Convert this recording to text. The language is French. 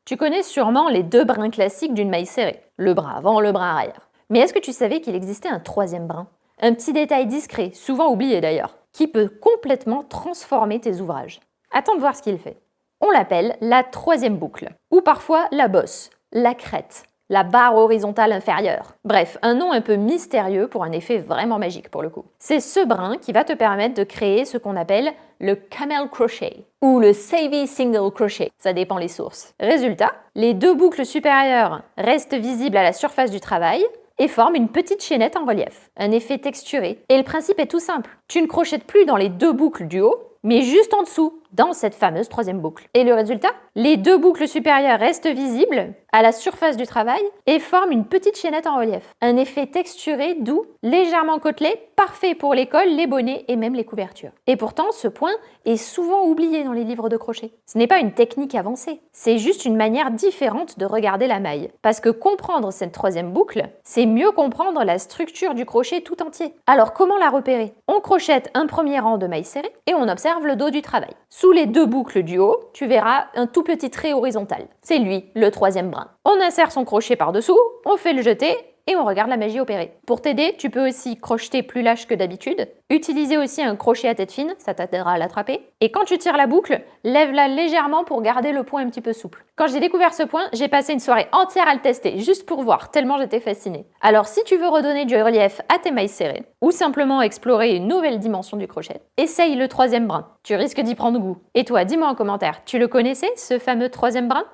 Tu connais sûrement les deux brins classiques d'une maille serrée, le brin avant, le brin arrière. Mais est-ce que tu savais qu'il existait un troisième brin? Un petit détail discret, souvent oublié d'ailleurs, qui peut complètement transformer tes ouvrages. Attends de voir ce qu'il fait. On l'appelle la troisième boucle, ou parfois la bosse, la crête, la barre horizontale inférieure. Bref, un nom un peu mystérieux pour un effet vraiment magique pour le coup. C'est ce brin qui va te permettre de créer ce qu'on appelle le camel crochet ou le savvy single crochet, ça dépend les sources. Résultat, les deux boucles supérieures restent visibles à la surface du travail et forment une petite chaînette en relief, un effet texturé. Et le principe est tout simple. Tu ne crochettes plus dans les deux boucles du haut, mais juste en dessous, dans cette fameuse troisième boucle. Et le résultat? Les deux boucles supérieures restent visibles à la surface du travail et forment une petite chaînette en relief. Un effet texturé, doux, légèrement côtelé, parfait pour les cols, les bonnets et même les couvertures. Et pourtant, ce point est souvent oublié dans les livres de crochet. Ce n'est pas une technique avancée, c'est juste une manière différente de regarder la maille. Parce que comprendre cette troisième boucle, c'est mieux comprendre la structure du crochet tout entier. Alors comment la repérer? On crochette un premier rang de mailles serrées et on observe le dos du travail. Sous les deux boucles du haut, tu verras un tout petit trait horizontal. C'est lui, le troisième brin. On insère son crochet par-dessous, on fait le jeter et on regarde la magie opérer. Pour t'aider, tu peux aussi crocheter plus lâche que d'habitude. Utiliser aussi un crochet à tête fine, ça t'aidera à l'attraper. Et quand tu tires la boucle, lève-la légèrement pour garder le point un petit peu souple. Quand j'ai découvert ce point, j'ai passé une soirée entière à le tester, juste pour voir, tellement j'étais fascinée. Alors si tu veux redonner du relief à tes mailles serrées, ou simplement explorer une nouvelle dimension du crochet, essaye le troisième brin. Tu risques d'y prendre goût. Et toi, dis-moi en commentaire, tu le connaissais, ce fameux troisième brin?